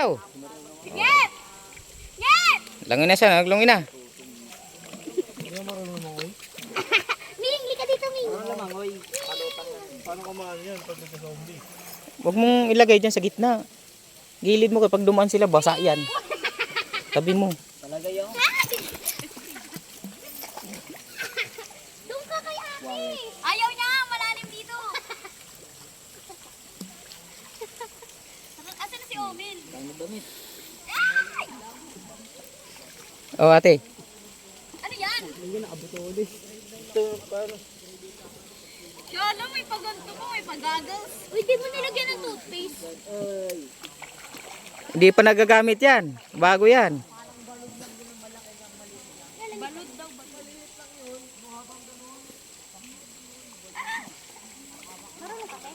daw. Get! Get! Langin na siya, naglungin na. Ming, lika dito, Ming. Paano ka maano yan pag nagka-zombie? Huwag mong ilagay dyan sa gitna. Gilid mo kapag dumaan sila, basa yan. Tabi mo. Talaga yun. Doon ka kay ate. Ayaw niya, malalim dito. Asan na si Omel? Damit. Oh, ate. Ano yan? Hindi na abot ulit. Ito, paano? Yolo, may paganto mo, may pag-goggles. Uy, di mo nilagyan ng toothpaste. Hindi pa nagagamit yan. Bago yan. Balod daw, balod. Marunong ka, te?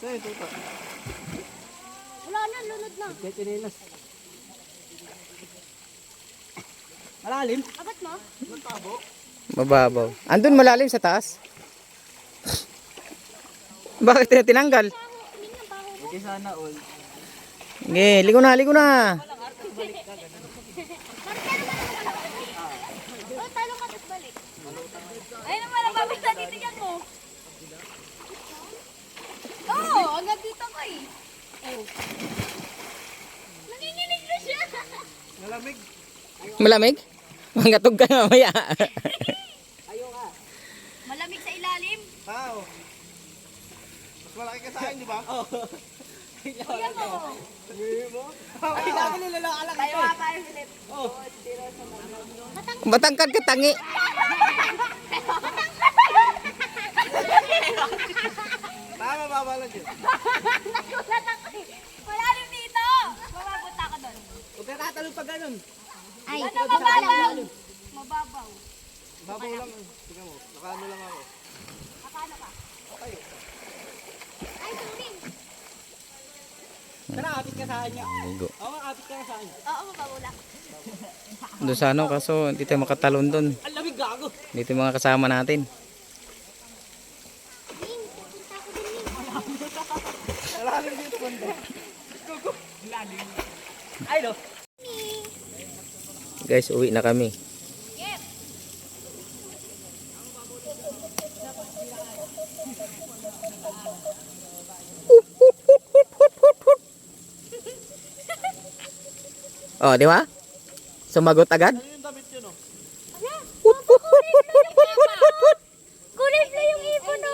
Ito pa. Wala na, lunod na. Kaya chinelas. Malalim. Abat mo? Mababaw. Andun malalim sa taas. Bakit tinanggal? Ming, ang baho mo. Okay sana all. Sige, ligo na, ligo na. Oh, talo ka, tapos balik. Ay naman, nababasa dito yan mo. Oo, hanggang dito ko eh. Oh. Nanginginig na siya. Malamig. Malamig? Mangatog ka mamaya. Malamig sa ilalim. Tao. Mas malaki ka sa akin, di ba? Oo. Ayan mo. Sabihin mo? Ay, dami nilalakalang Tayo ito. nga tayo, Philip. Oh. Matangkad ka tangi. Tama, babalag yun. Nagulat ako eh. Malalim dito. Mabapunta ka doon. Huwag ka tatalo pa ganun. Ay, mababaw. Mababaw. Babaw lang. Tingnan mo, nakaano lang ako. Akala ka? Okay. Ay, turing. Tara, apit ka sa kanya. Ligo. Oo, apit ka sa kanya. Oo, mababaw lang. Doon sa ano, kaso hindi tayo makatalon doon. Ang lamig gago. Dito yung mga kasama natin. Ming, pupunta ako din, Ming. Malalim dito, banda. Ay, no. Guys, uwi na kami. Yep. Oh, di ba? Sumagot agad? Ano yung damit yun, oh? Kulay na yung ibon, no?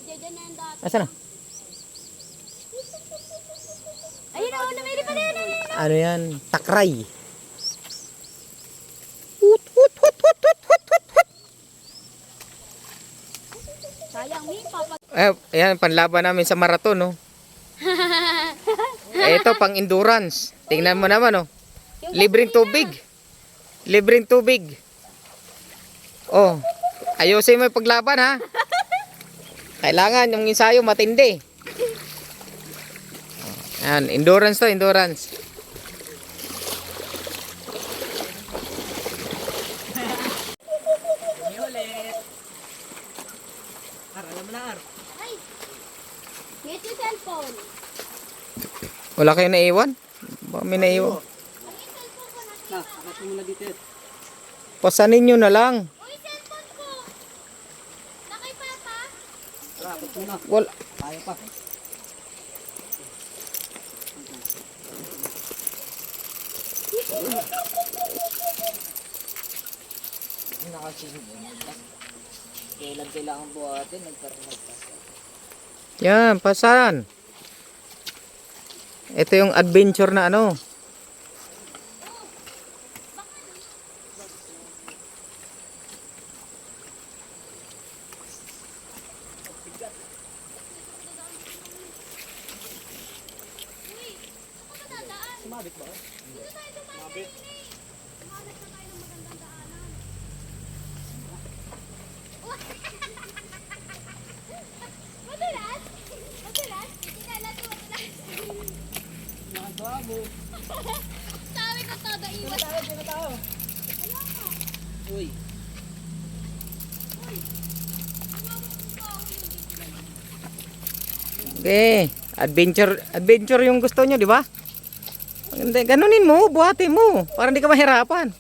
Diyan na ang dati. Asa na? Ayun, oh, namili pa rin. Ano yan? Takray. Sayang, Ming, papa. Ayan, panlaban namin sa marathon, no? Ito, pang endurance. Tingnan mo naman, oh. Libreng tubig. Libreng tubig. Oh, ayusin mo yung paglaban, ha? Kailangan yung ensayo matindi. Ayan, endurance to, endurance. Hindi ulit. Alam mo na, Ar. Ay, get your cellphone. Wala kayo naiwan? Baka may naiwan. Ay, yung cellphone ko na. Na, akat mo muna dito. Pasanin nyo na lang. Uy, cellphone ko. Nakay papa. Tara, akat mo na. Wala. Kaya pa. Kailan kailangan buhatin, nagkaroon. Yan, pasan. Ito yung adventure na ano. Sumabit ba? Mabit. Madulas? Madulas? Kinala ko madulas. Nakagabo. Sabi ko todo iwas. Sino tao? Uy. Okay. Adventure yung gusto nyo, di ba? Hindi, ganunin mo, buhatin mo. Para hindi ka mahirapan.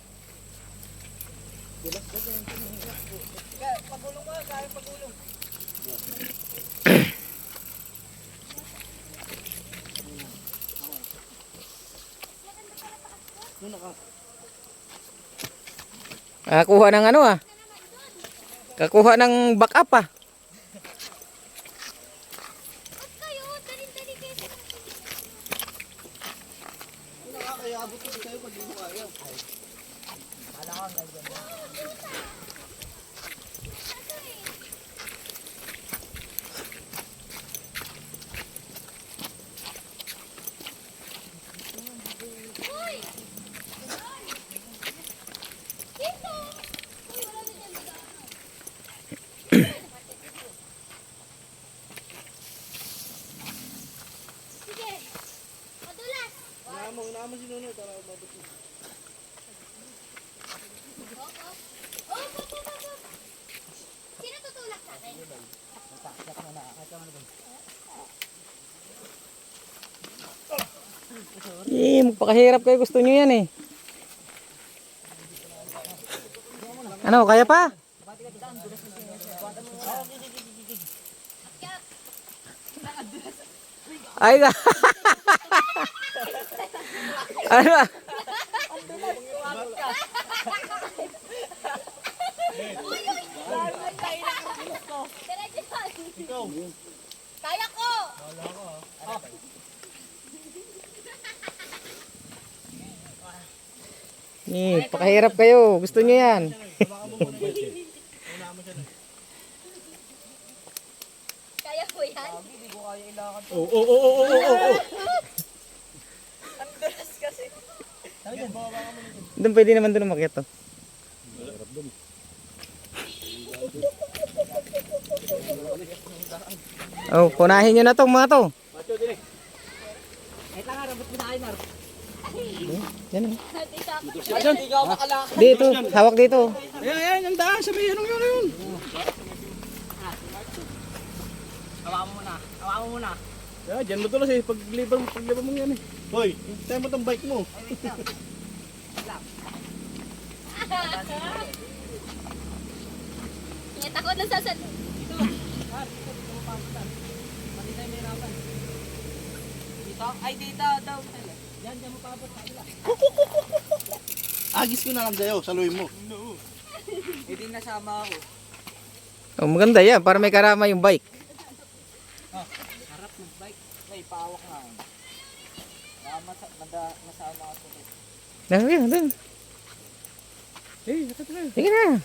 Kakuha ng ano ah. Kakuha ng backup ah. Kayo, dali-dali kayo. Nakakayabot ko sa'yo pag di mo kaya. Dito! Uy, wala na dyan. Sige. Madulas. Una mo sinunod. Para mabot mo. Sino tutulak sa akin? Magpakahirap kayo, gusto nyo yan eh. Ano, kaya pa? Ay, ano ba? Ikaw. Kaya ko! Pakahirap kayo, gusto nyo yan. Kaya ko yan? Oo. Doon pwede naman doon umakyat to. Oh, punahin nyo na tong mga to. Kahit lang, rabot mo na kayo, Mar. Yan. Dito ako. Dito, hawak dito. Ayan, yung daan. Sabi, anong yun. Hawakan mo muna. Hawakan mo muna. Yeah, dyan mo tulos eh. Pagliban mo yan eh. Hoy, tayo mo tong bike mo. Ingat ako na sasad. Dito? Ay, dito daw. Yan, dyan mo paabot. Agis ko na lang sa'yo. Saluhin mo. Hindi nasama ako. Oh, maganda yan, para may karama yung bike. Harap ng bike. Ay, paawak na ako. Masama ako. Doon. Sige na.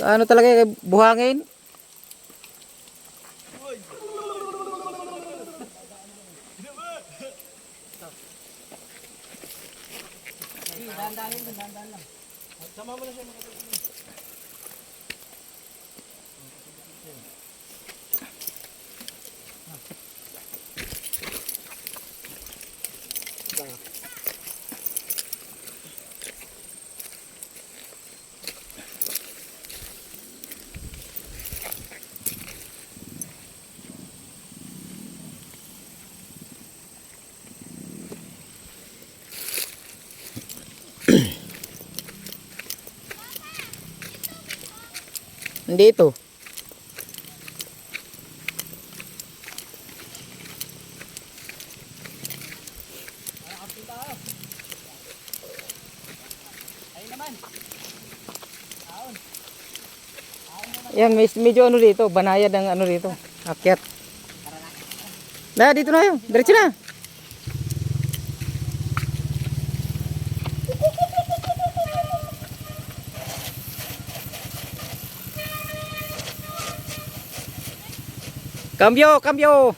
Ano talaga buhangin? Dandan lang. Sama mo na siya. Dito. Yan, medyo ano dito, banayad ang ano dito, akyat. Na, dito na yun, diretso na. Cambio, cambio.